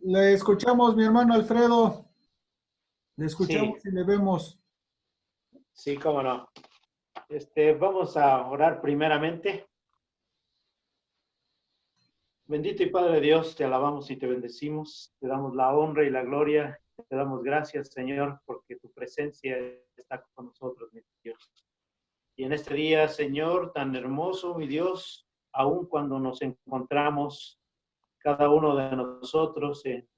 Le escuchamos, mi hermano Alfredo. Le Sí, escuchamos y le vemos. sí, cómo no. Vamos a orar primeramente. Bendito y Padre Dios, te alabamos y te bendecimos. Te damos la honra y la gloria. Te damos gracias, Señor, porque tu presencia está con nosotros, mi Dios. Y en este día, Señor, tan hermoso, mi Dios, aun cuando nos encontramos cada uno de nosotros en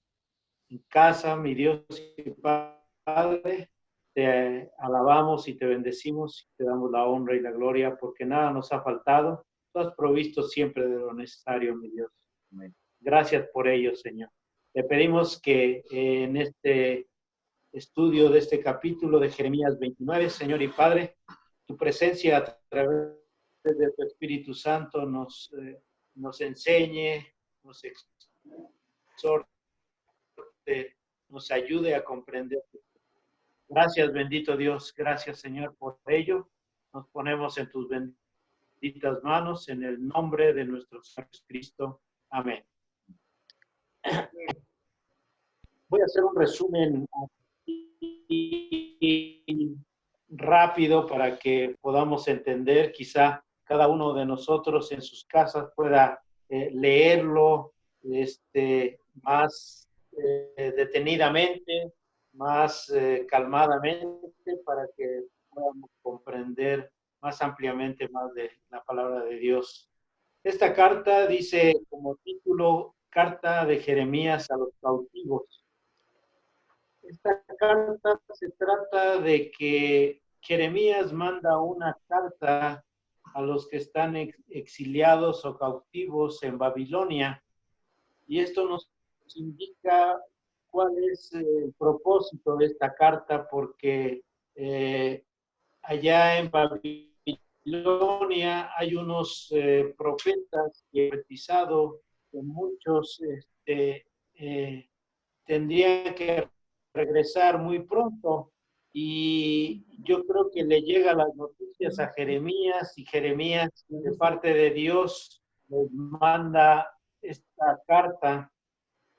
casa, mi Dios y Padre, te alabamos y te bendecimos, y te damos la honra y la gloria, porque nada nos ha faltado. Tú has provisto siempre de lo necesario, mi Dios. Amén. Gracias por ello, Señor. Le pedimos que en este estudio de este capítulo de Jeremías 29, Señor y Padre, tu presencia a través de tu Espíritu Santo nos enseñe, nos exhorte, nos ayude a comprender. Gracias, bendito Dios. Gracias, Señor, por ello. Nos ponemos en tus benditas manos en el nombre de nuestro Señor Jesucristo. Amén. Voy a hacer un resumen rápido para que podamos entender. Quizá cada uno de nosotros en sus casas pueda leerlo más detenidamente, más calmadamente, para que podamos comprender más ampliamente más de la palabra de Dios. Esta carta dice como título, Carta de Jeremías a los cautivos. Esta carta se trata de que Jeremías manda una carta a los que están exiliados o cautivos en Babilonia, y esto nos indica cuál es el propósito de esta carta, porque allá en Babilonia hay unos profetas que han profetizado que muchos tendrían que regresar muy pronto, y yo creo que le llegan las noticias a Jeremías, y Jeremías de parte de Dios les manda esta carta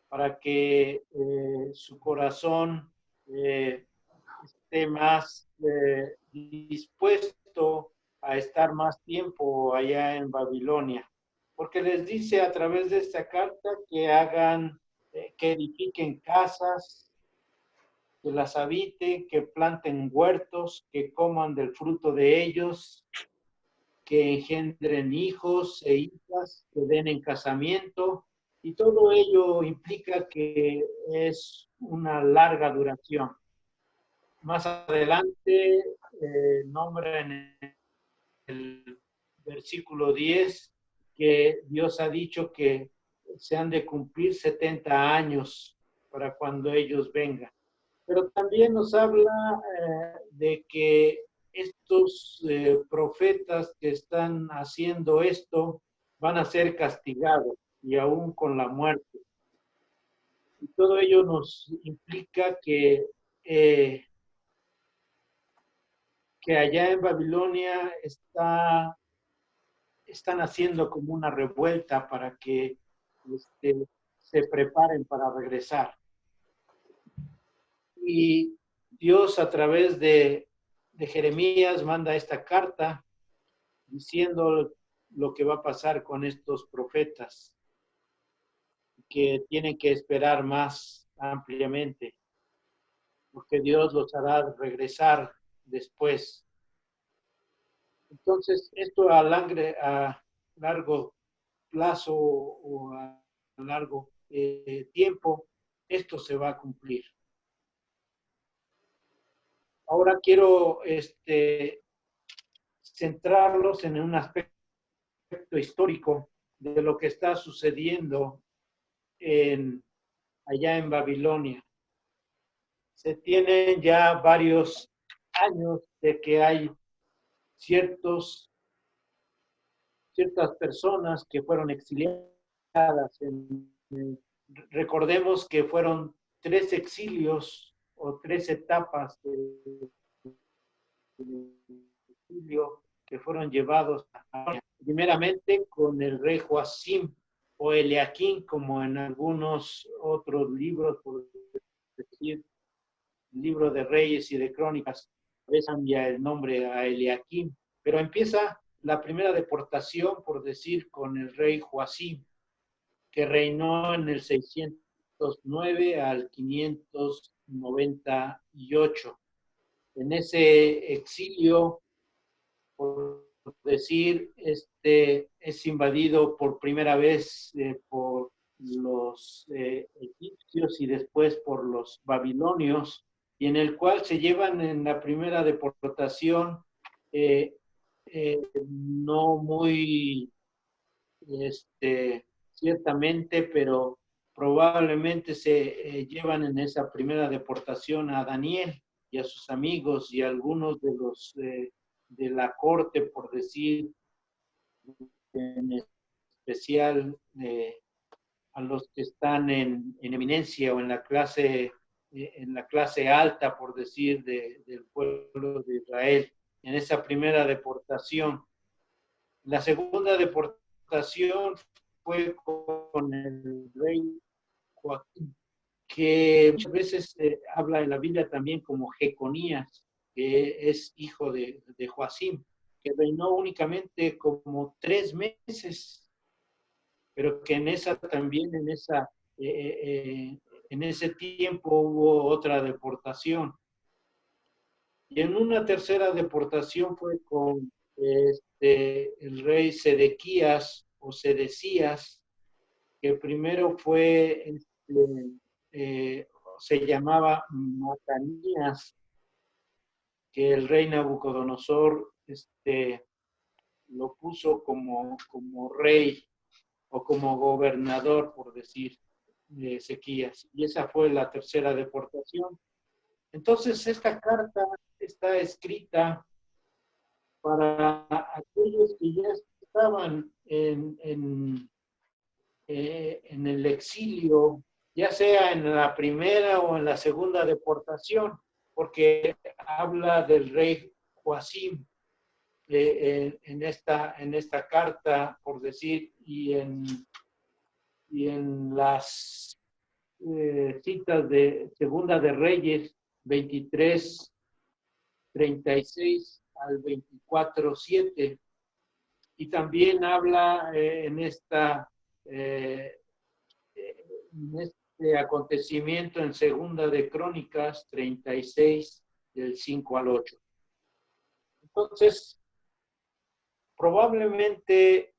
para que su corazón esté más dispuesto a estar más tiempo allá en Babilonia, porque les dice a través de esta carta que hagan, que edifiquen casas, que las habiten, que planten huertos, que coman del fruto de ellos, que engendren hijos e hijas, que den en casamiento, y todo ello implica que es una larga duración. Más adelante nombra en el versículo 10 que Dios ha dicho que se han de cumplir 70 años para cuando ellos vengan. Pero también nos habla de que estos profetas que están haciendo esto van a ser castigados, y aún con la muerte. Y todo ello nos implica eh, que allá en Babilonia están haciendo como una revuelta para que se preparen para regresar. Y Dios a través de Jeremías manda esta carta diciendo lo que va a pasar con estos profetas, que tienen que esperar más ampliamente, porque Dios los hará regresar después. Entonces, esto a largo plazo o a largo tiempo, esto se va a cumplir. Ahora quiero centrarlos en un aspecto histórico de lo que está sucediendo allá en Babilonia. Se tienen ya varios años de que hay ciertas personas que fueron exiliadas. Recordemos que fueron 3 exilios o 3 etapas de exilio que fueron llevados a primeramente con el rey Joacim, o Eliaquín, como en algunos otros libros, por decir, libro de Reyes y de Crónicas, a veces cambia el nombre a Eliaquín, pero empieza la primera deportación, por decir, con el rey Joacim, que reinó en el 609 al 598. En ese exilio, por decir, es invadido por primera vez por los egipcios y después por los babilonios, y en el cual se llevan en la primera deportación no muy ciertamente, pero probablemente se llevan en esa primera deportación a Daniel y a sus amigos y a algunos de los de la corte, por decir, en especial a los que están en eminencia o en la clase alta, por decir, del pueblo de Israel, en esa primera deportación. La segunda deportación fue con el rey Joaquín, que muchas veces habla en la Biblia también como Jeconías, que es hijo de Joacim, que reinó únicamente como 3 meses, pero que en ese tiempo hubo otra deportación. Y en una tercera deportación fue con el rey Sedequías o Sedecías, que primero fue, se llamaba Matanías, que el rey Nabucodonosor lo puso como rey o como gobernador, por decir, de Ezequías. Y esa fue la tercera deportación. Entonces, esta carta está escrita para aquellos que ya estaban en el exilio, ya sea en la primera o en la segunda deportación, porque habla del rey Joacim en esta carta, por decir, y en las citas de Segunda de Reyes 23, 36 al 24, 7. Y también habla en este acontecimiento en Segunda de Crónicas 36, del 5 al 8. Entonces, probablemente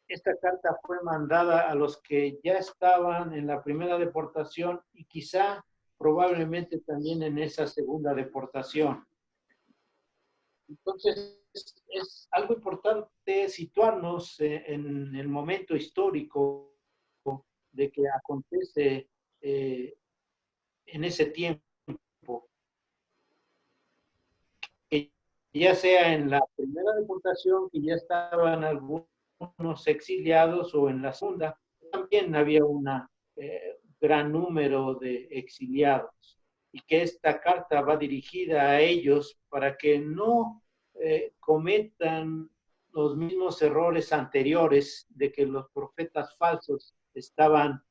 esta carta fue mandada a los que ya estaban en la primera deportación y quizá probablemente también en esa segunda deportación. Entonces, es algo importante situarnos en el momento histórico de que acontece en ese tiempo, que ya sea en la primera deportación, que ya estaban algunos exiliados, o en la segunda, también había un gran número de exiliados, y que esta carta va dirigida a ellos para que no cometan los mismos errores anteriores de que los profetas falsos estaban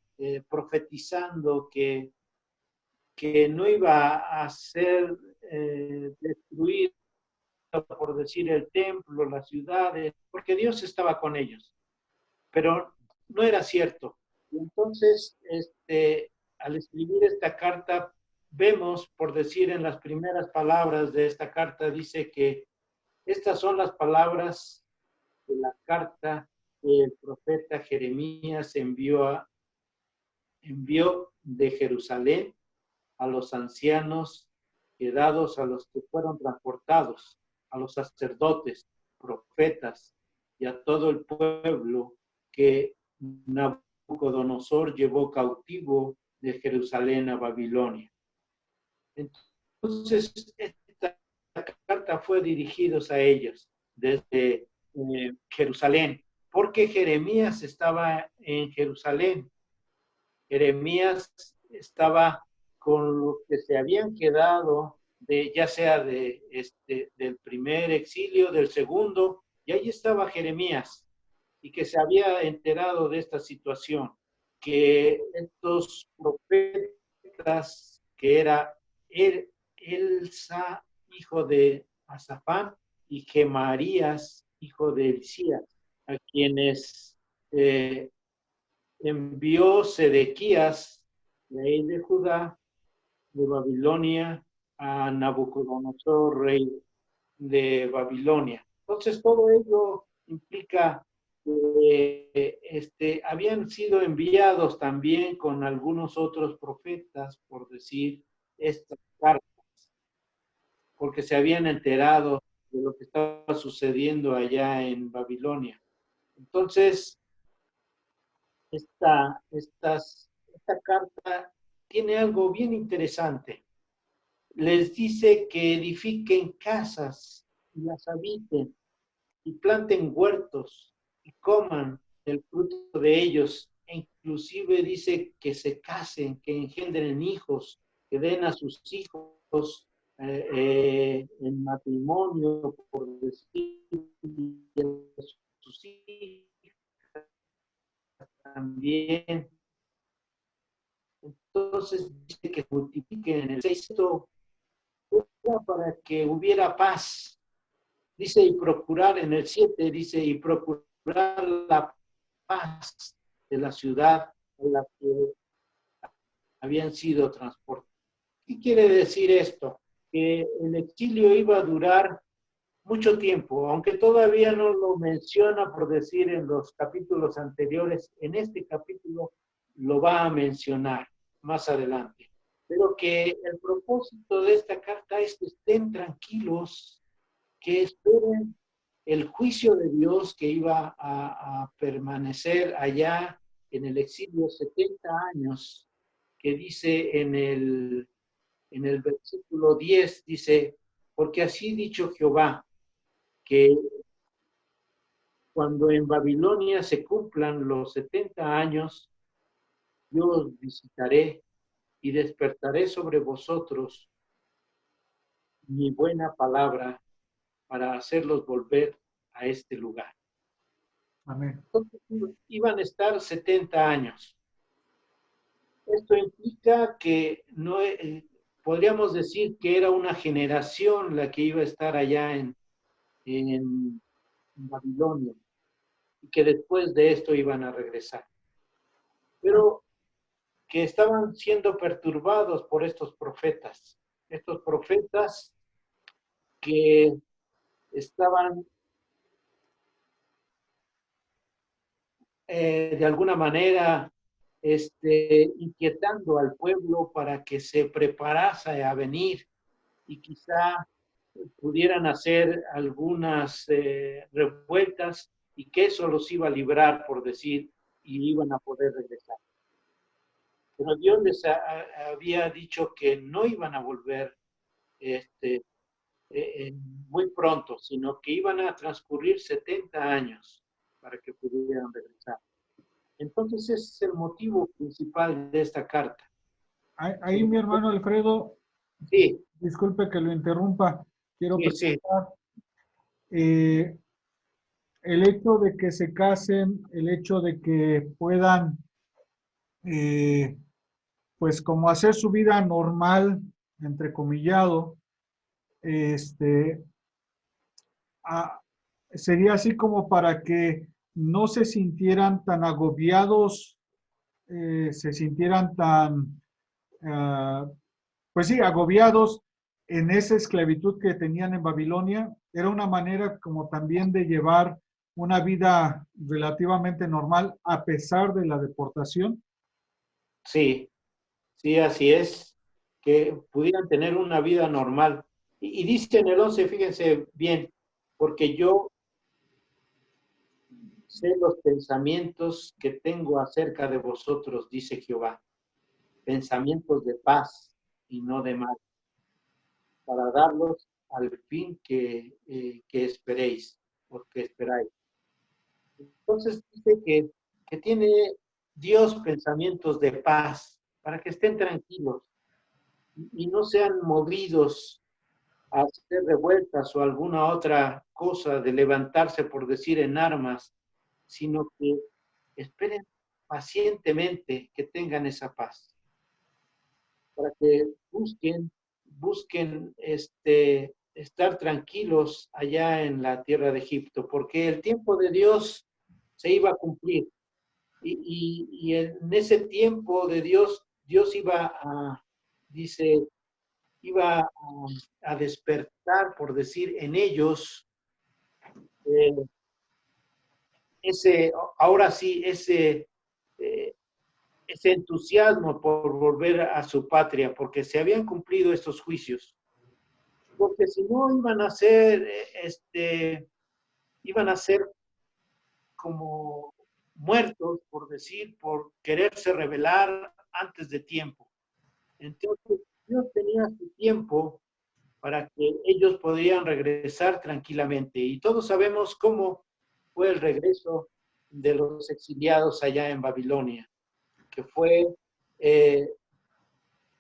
profetizando que no iba a ser destruido, por decir, el templo, las ciudades, porque Dios estaba con ellos, pero no era cierto. Y entonces, al escribir esta carta, vemos, por decir, en las primeras palabras de esta carta, dice que estas son las palabras de la carta que el profeta Jeremías envió de Jerusalén a los ancianos quedados, a los que fueron transportados, a los sacerdotes, profetas y a todo el pueblo que Nabucodonosor llevó cautivo de Jerusalén a Babilonia. Entonces, esta carta fue dirigida a ellos desde Jerusalén, porque Jeremías estaba en Jerusalén. Jeremías estaba con los que se habían quedado, ya sea del primer exilio, del segundo, y ahí estaba Jeremías. y que se había enterado de esta situación, que estos profetas, que era Elsa, hijo de Asafán, y Gemarías, hijo de Elisías, a quienes envió Sedequías, rey de Judá, de Babilonia, a Nabucodonosor, rey de Babilonia. Entonces, todo ello implica que habían sido enviados también con algunos otros profetas, por decir, estas cartas, porque se habían enterado de lo que estaba sucediendo allá en Babilonia. Entonces, esta carta tiene algo bien interesante. Les dice que edifiquen casas y las habiten y planten huertos y coman el fruto de ellos. E inclusive dice que se casen, que engendren hijos, que den a sus hijos en matrimonio, por decir, y a sus hijas también. Entonces dice que multipliquen en el 6 para que hubiera paz. Dice, y procurar en el 7, dice, y procurar la paz de la ciudad en la que habían sido transportados. ¿Qué quiere decir esto? Que el exilio iba a durar mucho tiempo, aunque todavía no lo menciona, por decir, en los capítulos anteriores. En este capítulo lo va a mencionar más adelante. Pero que el propósito de esta carta es que estén tranquilos, que esperen el juicio de Dios que iba a permanecer allá en el exilio 70 años, que dice en el versículo 10, dice, porque así dicho Jehová, que cuando en Babilonia se cumplan los 70 años, yo os visitaré y despertaré sobre vosotros mi buena palabra para hacerlos volver a este lugar. Amén. Entonces, iban a estar 70 años. Esto implica que no, podríamos decir que era una generación la que iba a estar allá en Babilonia y que después de esto iban a regresar. Pero que estaban siendo perturbados por estos profetas que estaban de alguna manera inquietando al pueblo para que se preparase a venir y quizá pudieran hacer algunas revueltas y que eso los iba a librar, por decir, y iban a poder regresar. Pero Dios les había dicho que no iban a volver muy pronto, sino que iban a transcurrir 70 años para que pudieran regresar. Entonces ese es el motivo principal de esta carta. Ahí mi hermano Alfredo, Sí, disculpe que lo interrumpa, quiero sí. preguntar, eh, el hecho de que se casen, el hecho de que puedan, eh, pues como hacer su vida normal, entrecomillado, este, a- sería así como para que no se sintieran tan agobiados, se sintieran tan, pues sí, agobiados en esa esclavitud que tenían en Babilonia. Era una manera como también de llevar una vida relativamente normal a pesar de la deportación. Sí, sí, así es, que pudieran tener una vida normal. Y dice en el 11, fíjense bien, porque yo sé los pensamientos que tengo acerca de vosotros, dice Jehová, pensamientos de paz y no de mal, para darlos al fin que esperéis, o que esperáis. Entonces dice que tiene Dios pensamientos de paz, para que estén tranquilos y no sean movidos a hacer revueltas o alguna otra cosa de levantarse, por decir, en armas sino que esperen pacientemente que tengan esa paz, para que busquen estar tranquilos allá en la tierra de Egipto, porque el tiempo de Dios se iba a cumplir. Y en ese tiempo de Dios, Dios dice, iba a despertar, por decir, en ellos eh, ese, ahora sí, eh, ese entusiasmo por volver a su patria, porque se habían cumplido estos juicios. Porque si no iban a ser como muertos, por decir, por quererse rebelar antes de tiempo. Entonces, Dios tenía su tiempo para que ellos podrían regresar tranquilamente. Y todos sabemos cómo fue el regreso de los exiliados allá en Babilonia, que fue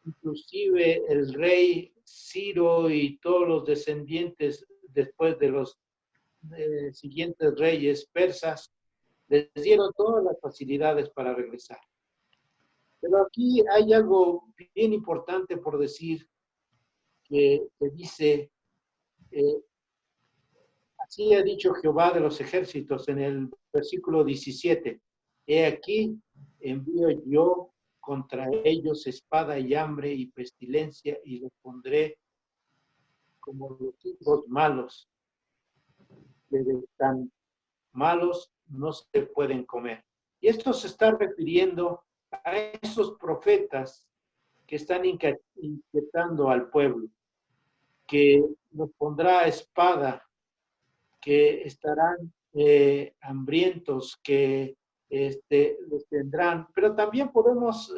inclusive el rey Ciro y todos los descendientes después de los siguientes reyes persas, les dieron todas las facilidades para regresar. Pero aquí hay algo bien importante por decir, que dice, eh, así ha dicho Jehová de los ejércitos en el versículo 17, he aquí, envío yo contra ellos espada y hambre y pestilencia y los pondré como los hijos malos, que de tan malos no se pueden comer. Y esto se está refiriendo a esos profetas que están inquietando al pueblo, que nos pondrá espada, que estarán hambrientos, que los tendrán, pero también podemos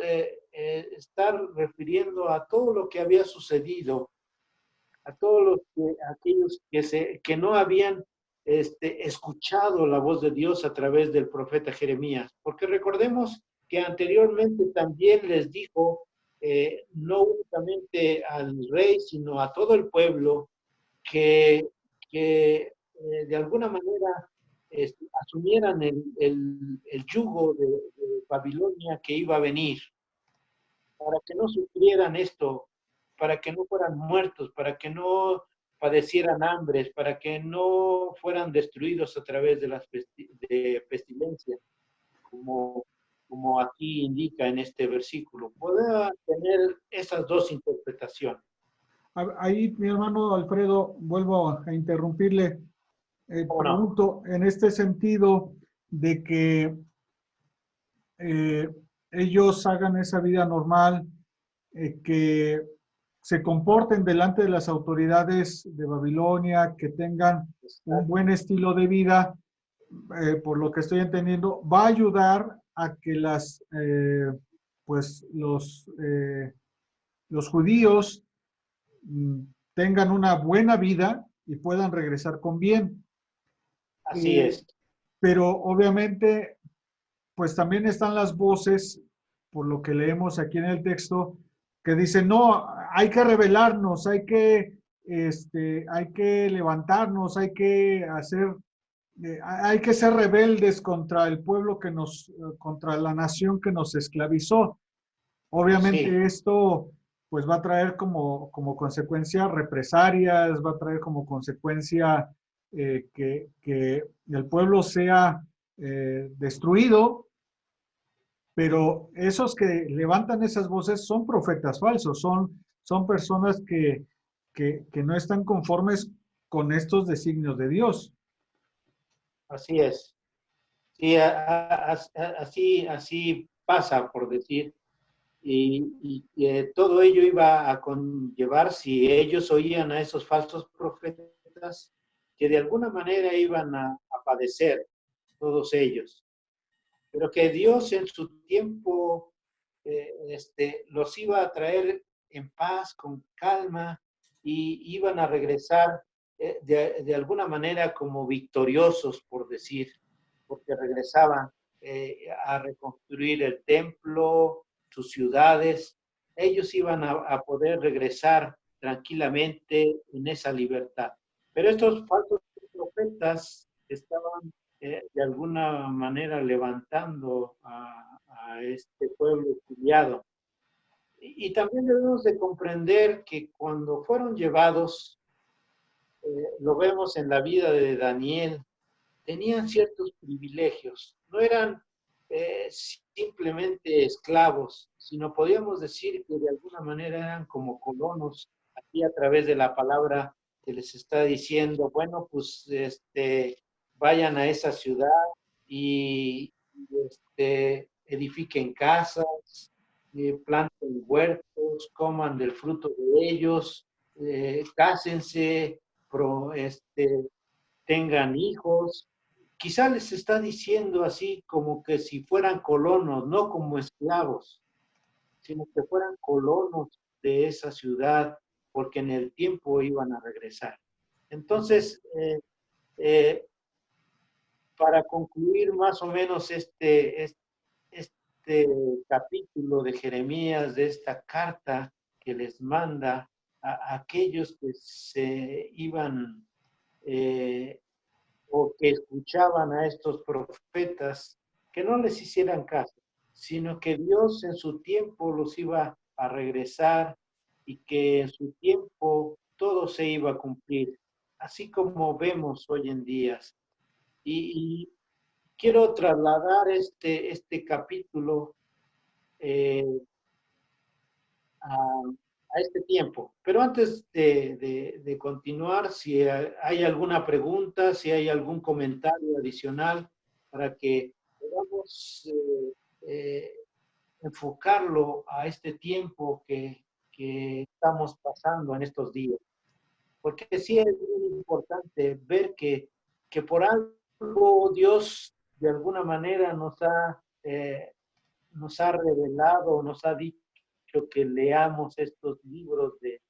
estar refiriendo a todo lo que había sucedido, a todos aquellos que no habían escuchado la voz de Dios a través del profeta Jeremías, porque recordemos que anteriormente también les dijo, no únicamente al rey, sino a todo el pueblo, que de alguna manera asumieran el yugo de Babilonia que iba a venir, para que no sufrieran esto, para que no fueran muertos, para que no padecieran hambres, para que no fueran destruidos a través de las pestilencias, como aquí indica en este versículo. Puede tener esas dos interpretaciones. Ahí, mi hermano Alfredo, vuelvo a interrumpirle. ¿Cómo no? Pregunto en este sentido de que eh, ellos hagan esa vida normal, que se comporten delante de las autoridades de Babilonia, que tengan un buen estilo de vida, por lo que estoy entendiendo, va a ayudar a que pues los judíos mm, tengan una buena vida y puedan regresar con bien. Así Eh, es. pero obviamente, pues también están las voces, por lo que leemos aquí en el texto, que dicen, no, hay que rebelarnos, hay que levantarnos, hay que ser rebeldes contra el pueblo contra la nación que nos esclavizó. Sí, Obviamente esto pues va a traer como consecuencia represalias, va a traer como consecuencia que el pueblo sea destruido, pero esos que levantan esas voces son profetas falsos, son personas que no están conformes con estos designios de Dios. así es. Sí, así pasa, por decir. Y todo ello iba a conllevar, si ellos oían a esos falsos profetas, que de alguna manera iban a padecer todos ellos, pero que Dios en su tiempo los iba a traer en paz, con calma, y iban a regresar de alguna manera como victoriosos, por decir, porque regresaban a reconstruir el templo, sus ciudades. Ellos iban a poder regresar tranquilamente en esa libertad. Pero estos falsos profetas estaban de alguna manera levantando a este pueblo exiliado. Y también debemos de comprender que cuando fueron llevados, lo vemos en la vida de Daniel, tenían ciertos privilegios, no eran simplemente esclavos, sino podríamos decir que de alguna manera eran como colonos, aquí a través de la palabra que les está diciendo, bueno, pues vayan a esa ciudad y edifiquen casas, planten huertos, coman del fruto de ellos, cásense, tengan hijos. Quizá les está diciendo así como que si fueran colonos, no como esclavos, sino que fueran colonos de esa ciudad, porque en el tiempo iban a regresar. Entonces, para concluir más o menos este capítulo de Jeremías, de esta carta que les manda a aquellos que se iban o que escuchaban a estos profetas, que no les hicieran caso, sino que Dios en su tiempo los iba a regresar y que en su tiempo todo se iba a cumplir, así como vemos hoy en día. Y quiero trasladar este capítulo eh, a, a, este tiempo. Pero antes de continuar, si hay alguna pregunta, si hay algún comentario adicional para que podamos enfocarlo a este tiempo que estamos pasando en estos días. Porque sí es muy importante ver que por algo Dios de alguna manera nos ha revelado, nos ha dicho que leamos estos libros de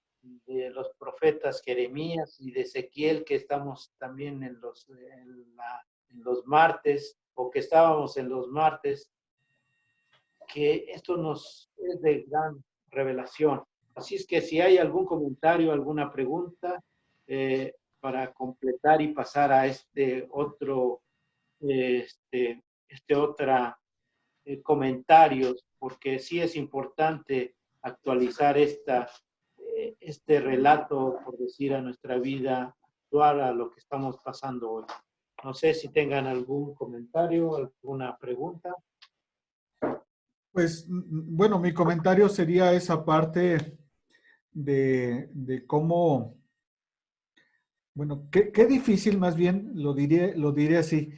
los profetas Jeremías y de Ezequiel, que estamos también en los martes, o que estábamos en los martes, que esto nos es de gran revelación. Así es que si hay algún comentario, alguna pregunta, para completar y pasar a otra comentarios, porque sí es importante actualizar este relato, por decir, a nuestra vida actual, a lo que estamos pasando hoy. No sé si tengan algún comentario, alguna pregunta. Pues bueno, mi comentario sería esa parte de cómo, bueno, qué difícil, más bien, lo diré así,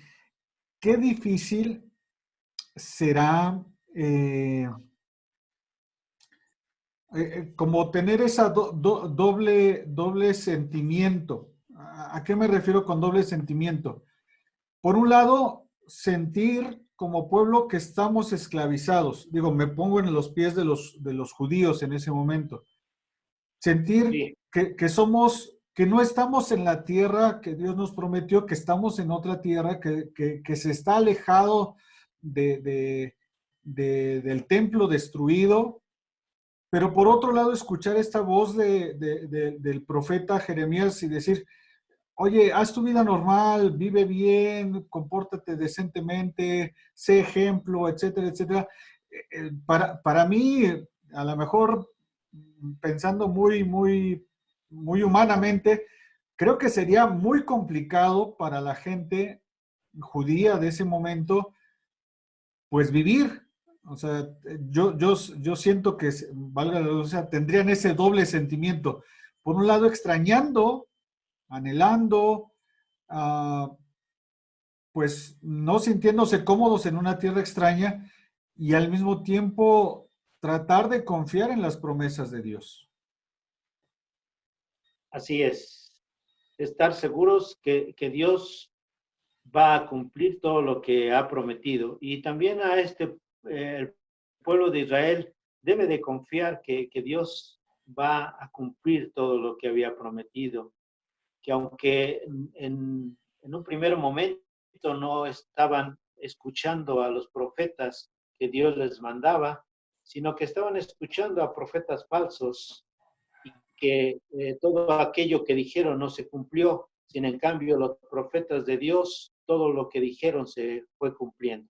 qué difícil será como tener esa doble sentimiento. ¿A qué me refiero con doble sentimiento? Por un lado, sentir como pueblo que estamos esclavizados. Digo, me pongo en los pies de los judíos en ese momento. Sentir Sí, que no estamos en la tierra que Dios nos prometió, que estamos en otra tierra, que se está alejado del templo destruido, pero por otro lado escuchar esta voz del profeta Jeremías y decir, oye, haz tu vida normal, vive bien, compórtate decentemente, sé ejemplo, etcétera, etcétera. Para mí, a lo mejor pensando muy humanamente, creo que sería muy complicado para la gente judía de ese momento, pues vivir. O sea, yo siento que, valga la redundancia, tendrían ese doble sentimiento. Por un lado, extrañando, anhelando, uh, pues no sintiéndose cómodos en una tierra extraña y al mismo tiempo tratar de confiar en las promesas de Dios. así es. Estar seguros que Dios va a cumplir todo lo que ha prometido. Y también el pueblo de Israel debe de confiar que Dios va a cumplir todo lo que había prometido, que aunque en un primer momento no estaban escuchando a los profetas que Dios les mandaba, sino que estaban escuchando a profetas falsos y que todo aquello que dijeron no se cumplió. Sin en cambio, los profetas de Dios todo lo que dijeron se fue cumpliendo.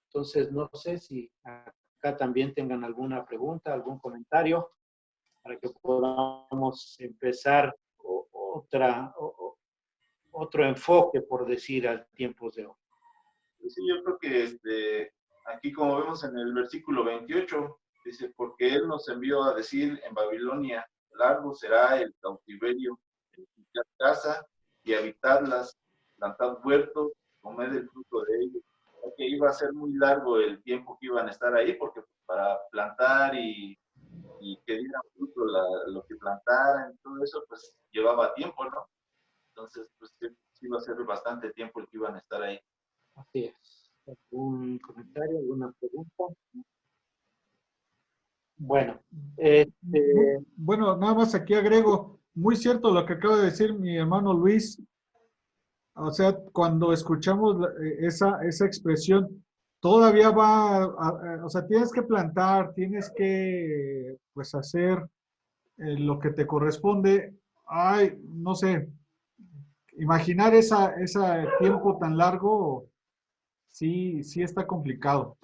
Entonces, no sé si acá también tengan alguna pregunta, algún comentario, para que podamos empezar otro enfoque, por decir, a tiempos de hoy. Sí, yo creo que aquí como vemos en el versículo 28, dice, porque Él nos envió a decir en Babilonia, largo será el cautiverio, edificad casa y habitadlas, plantad huertos, comed el fruto de ellos. Que iba a ser muy largo el tiempo que iban a estar ahí, porque para plantar y que dieran fruto lo que plantaran, todo eso, pues llevaba tiempo, ¿no? Entonces, pues sí iba a ser bastante tiempo el que iban a estar ahí. Así es. ¿Algún comentario, alguna pregunta? Bueno, Bueno, nada más aquí agrego, muy cierto lo que acaba de decir mi hermano Luis. O sea, cuando escuchamos esa expresión, todavía o sea, tienes que plantar, tienes que, pues, hacer lo que te corresponde. Ay, no sé, imaginar ese tiempo tan largo, sí, sí está complicado.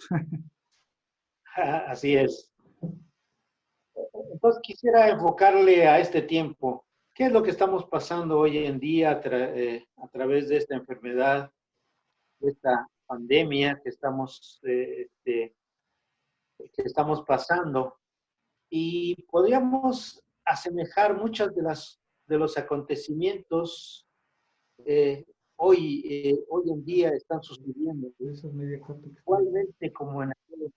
así es. Entonces quisiera enfocarle a este tiempo. ¿Qué es lo que estamos pasando hoy en día a través de esta enfermedad, de esta pandemia que estamos pasando? Y podríamos asemejar muchas de los acontecimientos hoy en día están sucediendo. Igualmente como en aquel.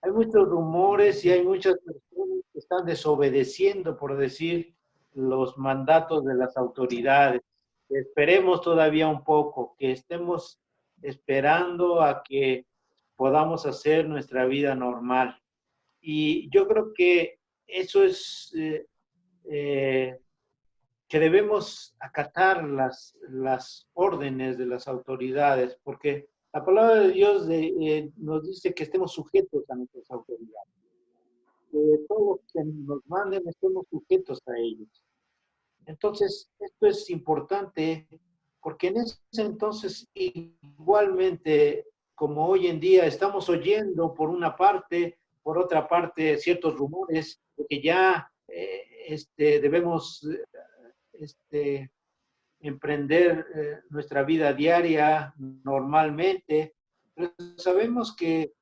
Hay muchos rumores y hay muchas personas que están desobedeciendo, por decir, los mandatos de las autoridades. Esperemos todavía un poco, que estemos esperando a que podamos hacer nuestra vida normal. Y yo creo que eso es que debemos acatar las órdenes de las autoridades, porque la palabra de Dios nos dice que estemos sujetos a nuestras autoridades, que todo lo que nos manden estemos sujetos a ellos. Entonces, esto es importante porque en ese entonces igualmente, como hoy en día estamos oyendo por una parte, por otra parte, ciertos rumores de que ya debemos emprender nuestra vida diaria normalmente, pero sabemos que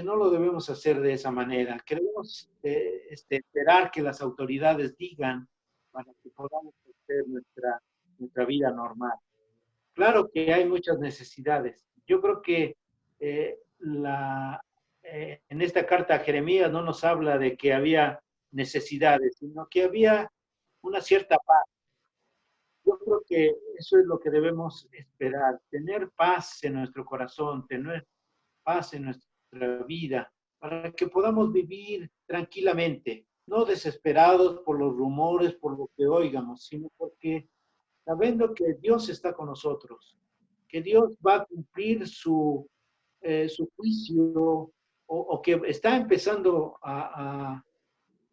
no lo debemos hacer de esa manera, que debemos esperar que las autoridades digan para que podamos hacer nuestra vida normal. Claro que hay muchas necesidades. Yo creo que en esta carta a Jeremías no nos habla de que había necesidades, sino que había una cierta paz. Yo creo que eso es lo que debemos esperar, tener paz en nuestro corazón, tener paz en nuestra vida, para que podamos vivir tranquilamente, no desesperados por los rumores, por lo que oigamos, sino porque sabiendo que Dios está con nosotros, que Dios va a cumplir su juicio o que está empezando a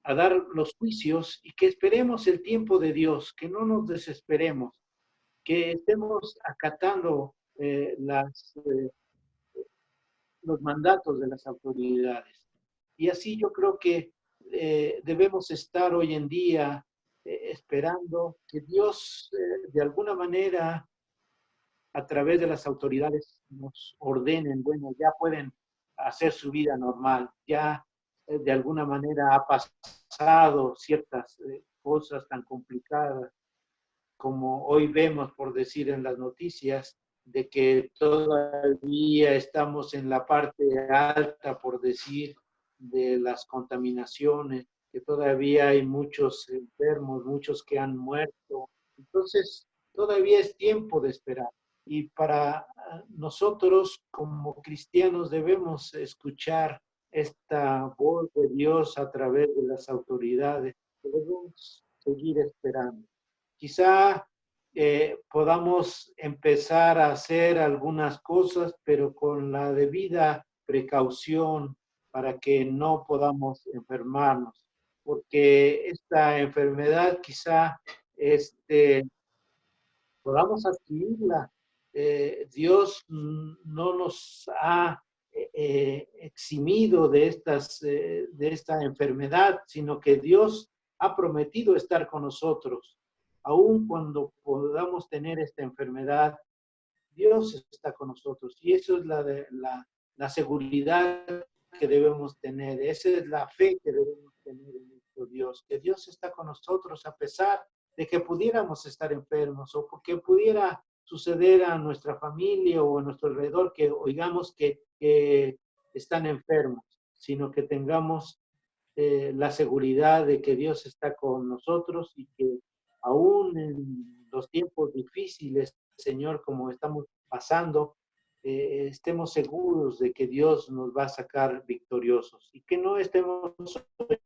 dar los juicios y que esperemos el tiempo de Dios, que no nos desesperemos, que estemos acatando los mandatos de las autoridades. Y así yo creo que debemos estar hoy en día esperando que Dios de alguna manera a través de las autoridades nos ordenen, bueno, ya pueden hacer su vida normal, ya de alguna manera ha pasado ciertas cosas tan complicadas como hoy vemos, por decir en las noticias, de que todavía estamos en la parte alta, por decir, de las contaminaciones, que todavía hay muchos enfermos, muchos que han muerto. Entonces, todavía es tiempo de esperar. Y para nosotros como cristianos debemos escuchar esta voz de Dios a través de las autoridades. Debemos seguir esperando. Quizá podamos empezar a hacer algunas cosas, pero con la debida precaución para que no podamos enfermarnos, porque esta enfermedad quizá podamos adquirirla. Dios no nos ha eximido de esta enfermedad, sino que Dios ha prometido estar con nosotros. Aun cuando podamos tener esta enfermedad, Dios está con nosotros. Y eso es la seguridad que debemos tener. Esa es la fe que debemos tener en nuestro Dios. Que Dios está con nosotros a pesar de que pudiéramos estar enfermos o porque pudiera suceder a nuestra familia o a nuestro alrededor que oigamos que están enfermos, sino que tengamos la seguridad de que Dios está con nosotros y que aún en los tiempos difíciles, Señor, como estamos pasando, estemos seguros de que Dios nos va a sacar victoriosos y que no estemos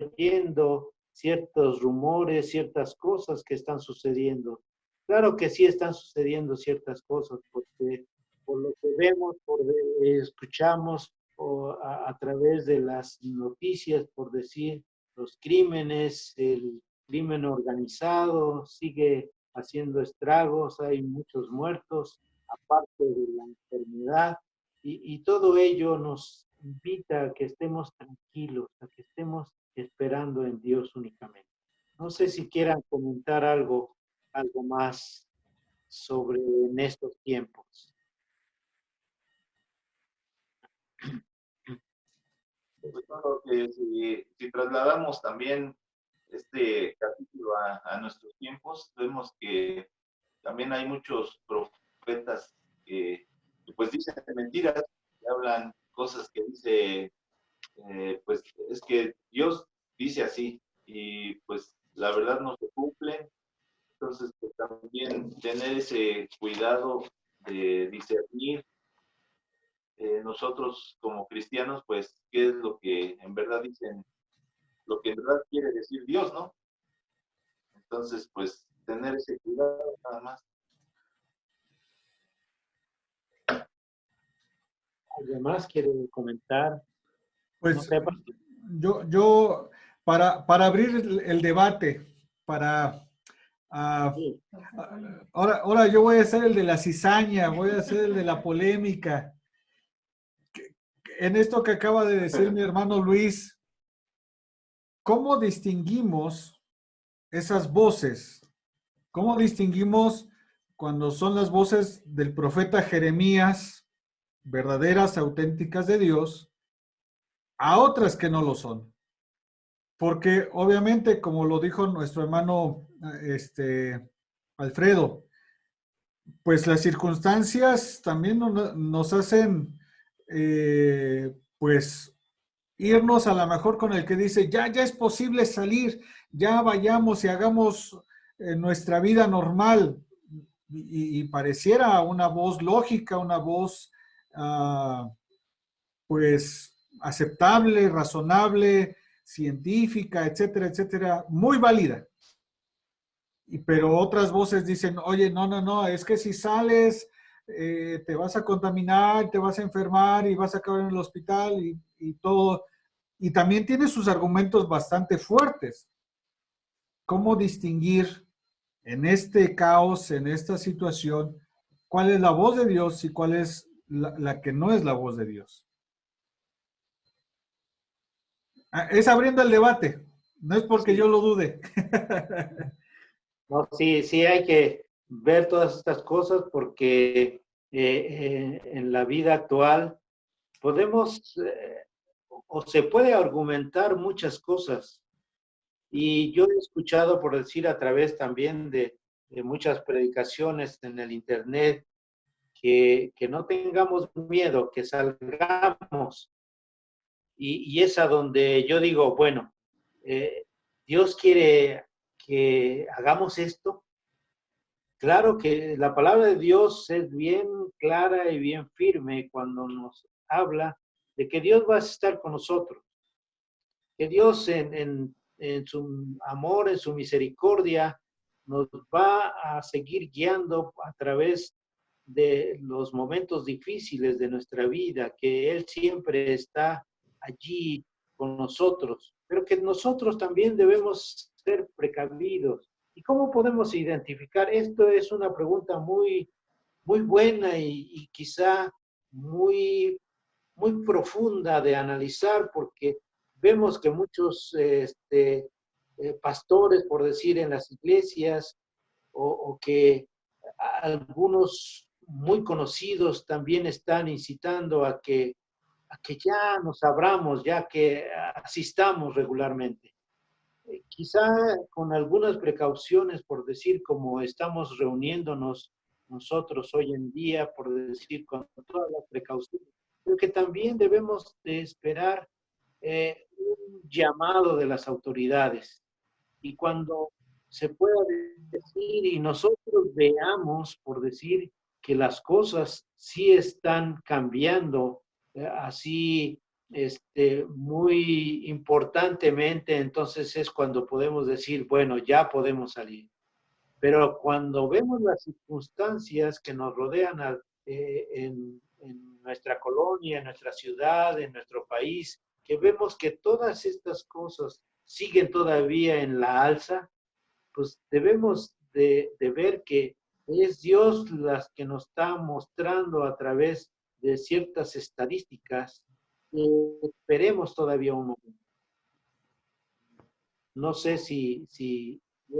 oyendo ciertos rumores, ciertas cosas que están sucediendo. Claro que sí están sucediendo ciertas cosas, porque por lo que vemos, escuchamos o a través de las noticias, por decir, los crímenes, el crimen organizado sigue haciendo estragos, hay muchos muertos, aparte de la enfermedad, y todo ello nos invita a que estemos tranquilos, a que estemos esperando en Dios únicamente. No sé si quieran comentar algo más sobre en estos tiempos. Pues claro que si trasladamos también este capítulo a nuestros tiempos, vemos que también hay muchos profetas que pues dicen mentiras, que hablan cosas que dice, pues es que Dios dice así y pues la verdad no se cumplen. Entonces pues, también tener ese cuidado de discernir nosotros como cristianos, pues qué es lo que en verdad dicen, lo que en verdad quiere decir Dios, ¿no? Entonces, pues tener ese cuidado nada más. ¿Alguien más quiere comentar? Pues No sé, yo para abrir el debate, para sí. ahora yo voy a ser el de la cizaña, voy a ser el de la polémica. En esto que acaba de decir mi hermano Luis, ¿cómo distinguimos esas voces? ¿Cómo distinguimos cuando son las voces del profeta Jeremías, verdaderas, auténticas de Dios, a otras que no lo son? Porque obviamente, como lo dijo nuestro hermano Alfredo, pues las circunstancias también nos hacen, pues, irnos a lo mejor con el que dice, ya es posible salir, ya vayamos y hagamos nuestra vida normal. Y pareciera una voz lógica, una voz, pues, aceptable, razonable, científica, etcétera, etcétera, muy válida. Pero otras voces dicen, oye, no, es que si sales te vas a contaminar, te vas a enfermar y vas a acabar en el hospital y todo. Y también tiene sus argumentos bastante fuertes. ¿Cómo distinguir en este caos, en esta situación, cuál es la voz de Dios y cuál es la que no es la voz de Dios? Es abriendo el debate, no es porque Sí. yo lo dude. No, sí hay que ver todas estas cosas porque en la vida actual podemos o se puede argumentar muchas cosas. Y yo he escuchado, por decir, a través también de muchas predicaciones en el Internet, que no tengamos miedo, que salgamos. Y es a donde yo digo, bueno, Dios quiere que hagamos esto. Claro que la palabra de Dios es bien clara y bien firme cuando nos habla de que Dios va a estar con nosotros, que Dios en su amor, en su misericordia, nos va a seguir guiando a través de los momentos difíciles de nuestra vida, que Él siempre está allí con nosotros, pero que nosotros también debemos ser precavidos, ¿Y cómo podemos identificar? Esto es una pregunta muy buena y quizá muy, muy profunda de analizar, porque vemos que muchos pastores, por decir, en las iglesias, o que algunos muy conocidos también están incitando a que ya nos abramos, ya que asistamos regularmente. Quizá con algunas precauciones, por decir, como estamos reuniéndonos nosotros hoy en día, por decir, con todas las precauciones, pero que también debemos de esperar un llamado de las autoridades. Y cuando se pueda decir y nosotros veamos, por decir, que las cosas sí están cambiando así muy importantemente, entonces es cuando podemos decir, bueno, ya podemos salir. Pero cuando vemos las circunstancias que nos rodean en nuestra colonia, en nuestra ciudad, en nuestro país, que vemos que todas estas cosas siguen todavía en la alza, pues debemos de ver que es Dios las que nos está mostrando a través de ciertas estadísticas que esperemos todavía un momento. No sé si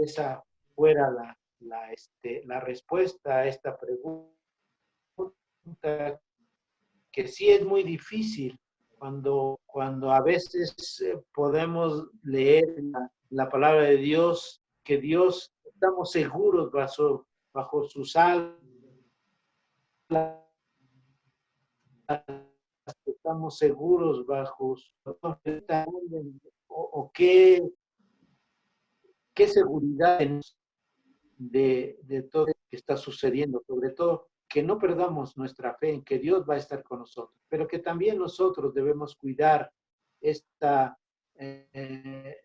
esa fuera la respuesta a esta pregunta, que sí es muy difícil cuando a veces podemos leer la palabra de Dios, que Dios, estamos seguros bajo sus alas, estamos seguros bajo su o qué seguridad de todo lo que está sucediendo, sobre todo que no perdamos nuestra fe en que Dios va a estar con nosotros, pero que también nosotros debemos cuidar esta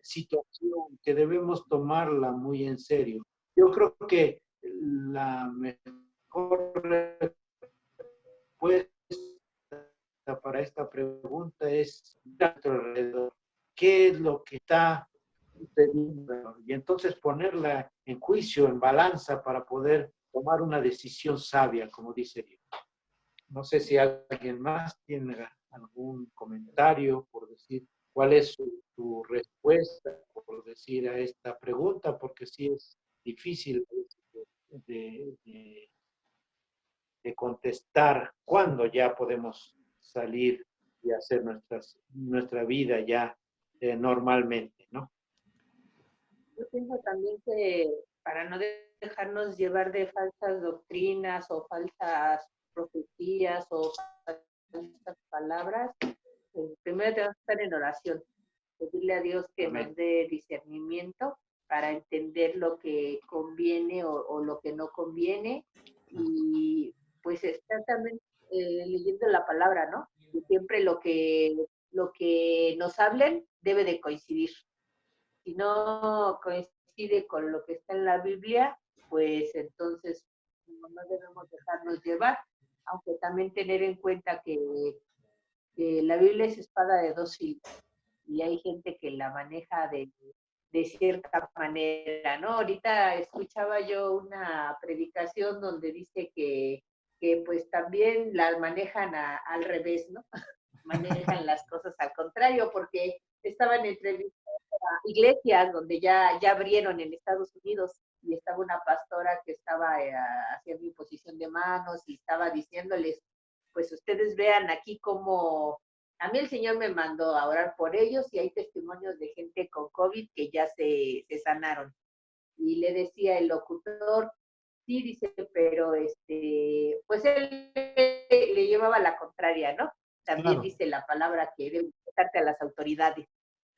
situación, que debemos tomarla muy en serio. Yo creo que la mejor respuesta para esta pregunta es a nuestro alrededor. ¿Qué es lo que está sucediendo? Y entonces ponerla en juicio, en balanza, para poder tomar una decisión sabia, como dice Dios. No sé si alguien más tiene algún comentario por decir cuál es su respuesta, por decir, a esta pregunta, porque sí es difícil de, de, de contestar cuándo ya podemos salir y hacer nuestra vida ya normalmente, ¿no? Yo pienso también que para no dejarnos llevar de falsas doctrinas o falsas profecías o falsas palabras, primero tenemos que estar en oración, pedirle a Dios que Amén. nos dé discernimiento para entender lo que conviene o lo que no conviene, y pues estar también leyendo la palabra, ¿no? Y siempre lo que nos hablen debe de coincidir. Si no coincide con lo que está en la Biblia, pues entonces no debemos dejarnos llevar, aunque también tener en cuenta que la Biblia es espada de dos filos y hay gente que la maneja de cierta manera, ¿no? Ahorita escuchaba yo una predicación donde dice que pues también la manejan al revés, ¿no? Manejan las cosas al contrario, porque estaban entrevistando a iglesias donde ya abrieron en Estados Unidos y estaba una pastora que estaba haciendo imposición de manos y estaba diciéndoles, pues ustedes vean aquí cómo a mí el Señor me mandó a orar por ellos y hay testimonios de gente con COVID que ya se sanaron. Y le decía el locutor, sí, dice, pero pues él le llevaba la contraria, ¿no? También Claro. dice la palabra que debe enfrentarte a las autoridades.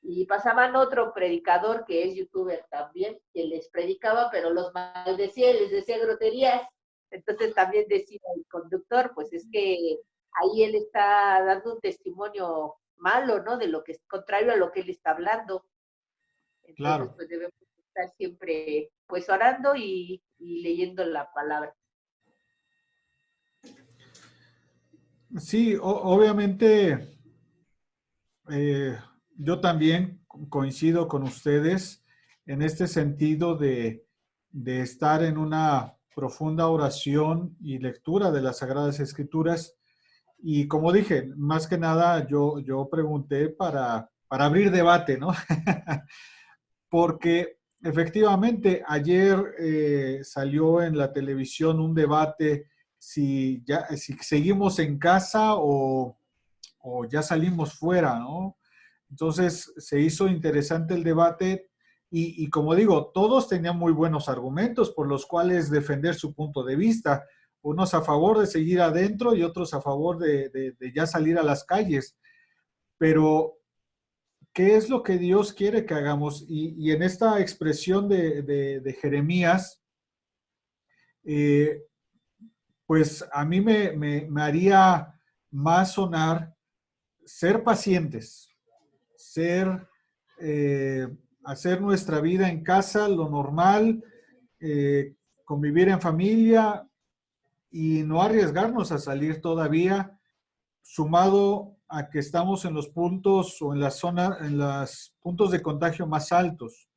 Y pasaban otro predicador que es youtuber también, que les predicaba, pero los maldecía y les decía groserías. Entonces también decía el conductor, pues es que ahí él está dando un testimonio malo, ¿no? De lo que es contrario a lo que él está hablando. Entonces, Claro. pues debemos estar siempre, pues orando y leyendo la palabra. Sí, obviamente yo también coincido con ustedes en este sentido de de estar en una profunda oración y lectura de las Sagradas Escrituras. Y como dije, más que nada yo pregunté para abrir debate, ¿no? Porque efectivamente ayer salió en la televisión un debate si seguimos en casa o ya salimos fuera, ¿no? Entonces se hizo interesante el debate y como digo, todos tenían muy buenos argumentos por los cuales defender su punto de vista, unos a favor de seguir adentro y otros a favor de ya salir a las calles. Pero, ¿qué es lo que Dios quiere que hagamos? Y en esta expresión de Jeremías, eh, pues a mí me haría más sonar ser pacientes, ser, eh, hacer nuestra vida en casa lo normal, eh, convivir en familia y no arriesgarnos a salir todavía, sumado a que estamos en los puntos o en la zona, en los puntos de contagio más altos.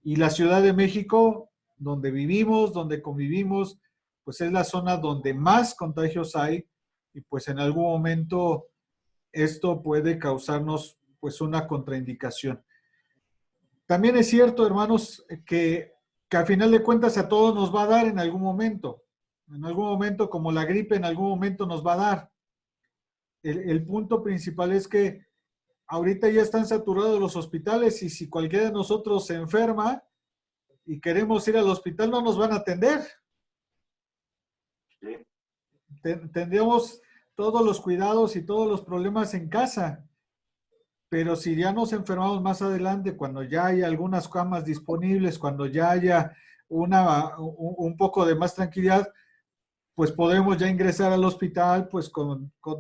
Y la Ciudad de México, donde vivimos, donde convivimos, pues es la zona donde más contagios hay y pues en algún momento esto puede causarnos pues una contraindicación. También es cierto, hermanos, que a final de cuentas a todos nos va a dar en algún momento. En algún momento, como la gripe, en algún momento nos va a dar. El punto principal es que ahorita ya están saturados los hospitales y si cualquiera de nosotros se enferma y queremos ir al hospital, no nos van a atender. Sí. Tendríamos todos los cuidados y todos los problemas en casa. Pero si ya nos enfermamos más adelante, cuando ya haya algunas camas disponibles, cuando ya haya un poco de más tranquilidad, pues podemos ya ingresar al hospital, pues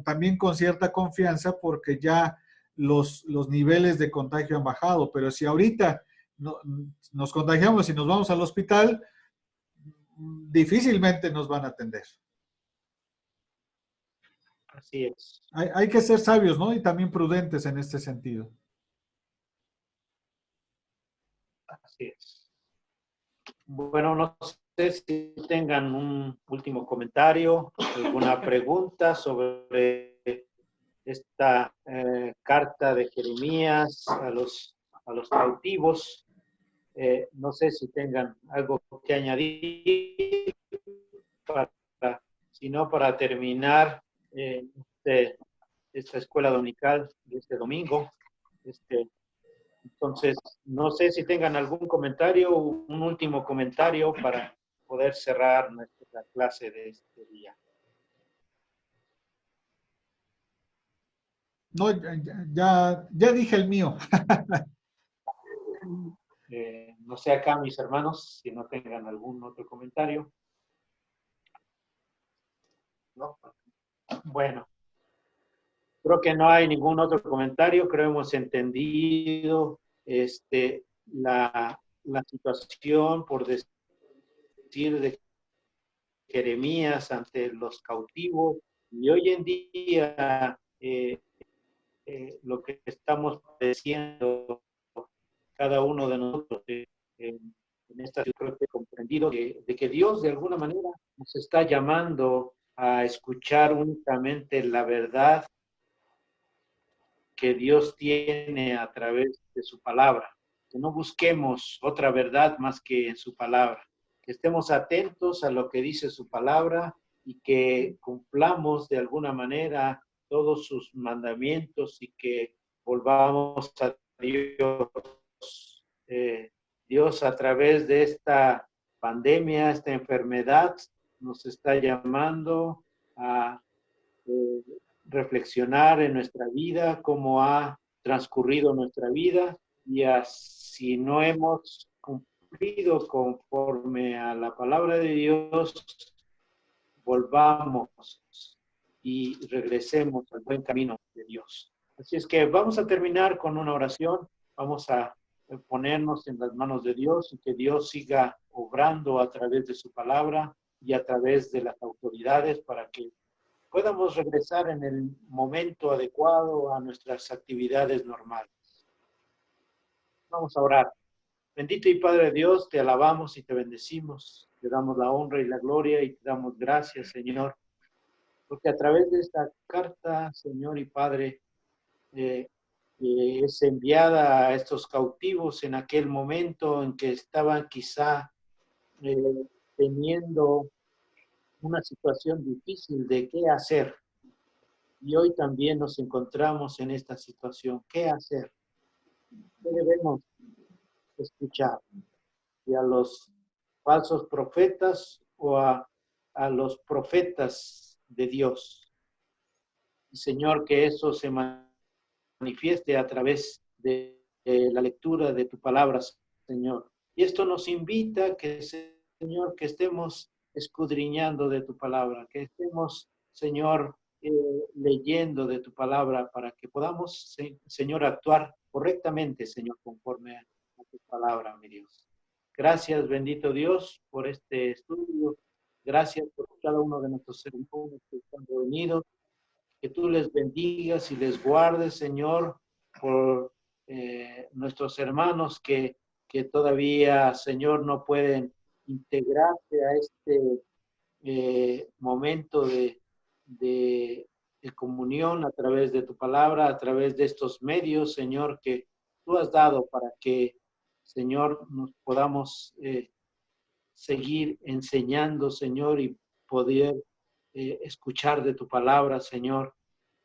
también con cierta confianza, porque ya los niveles de contagio han bajado. Pero si ahorita nos contagiamos y nos vamos al hospital, difícilmente nos van a atender. Así es. Hay que ser sabios, ¿no? Y también prudentes en este sentido. Así es. Bueno, no sé si tengan un último comentario, alguna pregunta sobre esta carta de Jeremías a los cautivos. No sé si tengan algo que añadir, sino para terminar esta escuela dominical de este domingo. Entonces, no sé si tengan algún comentario, un último comentario para poder cerrar nuestra clase de este día. No, ya dije el mío. No sé acá, mis hermanos, si no tengan algún otro comentario. ¿No? Bueno, creo que no hay ningún otro comentario. Creo que hemos entendido la situación, por decir, de Jeremías ante los cautivos. Y hoy en día lo que estamos padeciendo cada uno de nosotros en esta yo creo que he comprendido de que Dios de alguna manera nos está llamando a escuchar únicamente la verdad que Dios tiene a través de su palabra, que no busquemos otra verdad más que en su palabra, que estemos atentos a lo que dice su palabra y que cumplamos de alguna manera todos sus mandamientos y que volvamos a Dios. Dios a través de esta pandemia, esta enfermedad, nos está llamando a reflexionar en nuestra vida, cómo ha transcurrido nuestra vida y si no hemos cumplido conforme a la palabra de Dios, volvamos y regresemos al buen camino de Dios. Así es que vamos a terminar con una oración, vamos a ponernos en las manos de Dios y que Dios siga obrando a través de su palabra y a través de las autoridades para que podamos regresar en el momento adecuado a nuestras actividades normales. Vamos a orar. Bendito y Padre Dios, te alabamos y te bendecimos. Te damos la honra y la gloria y te damos gracias, Señor, porque a través de esta carta, Señor y Padre, que es enviada a estos cautivos en aquel momento en que estaban quizá teniendo una situación difícil de qué hacer. Y hoy también nos encontramos en esta situación. ¿Qué hacer? ¿Qué debemos escuchar? ¿Y a los falsos profetas o a los profetas de Dios? Y Señor, que eso se manifieste a través de la lectura de tu palabra, Señor. Y esto nos invita que, Señor, que estemos escudriñando de tu palabra, que estemos, Señor, leyendo de tu palabra para que podamos, Señor, actuar correctamente, Señor, conforme a tu palabra, mi Dios. Gracias, bendito Dios, por este estudio. Gracias por cada uno de nuestros hermanos que están reunidos. Que tú les bendigas y les guardes, Señor, por nuestros hermanos que todavía, Señor, no pueden integrarse a este momento de comunión a través de tu palabra, a través de estos medios, Señor, que tú has dado para que, Señor, nos podamos seguir enseñando, Señor, y poder escuchar de tu palabra, Señor,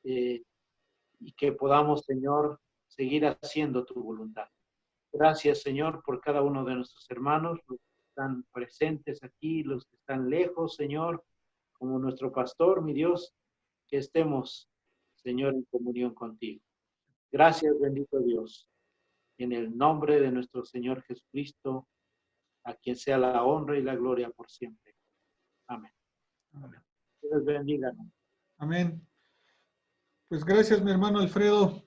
y que podamos, Señor, seguir haciendo tu voluntad. Gracias, Señor, por cada uno de nuestros hermanos, los que están presentes aquí, los que están lejos, Señor, como nuestro pastor, mi Dios, que estemos, Señor, en comunión contigo. Gracias, bendito Dios. En el nombre de nuestro Señor Jesucristo, a quien sea la honra y la gloria por siempre. Amén. Amén. Dios bendiga. Amén. Pues gracias, mi hermano Alfredo.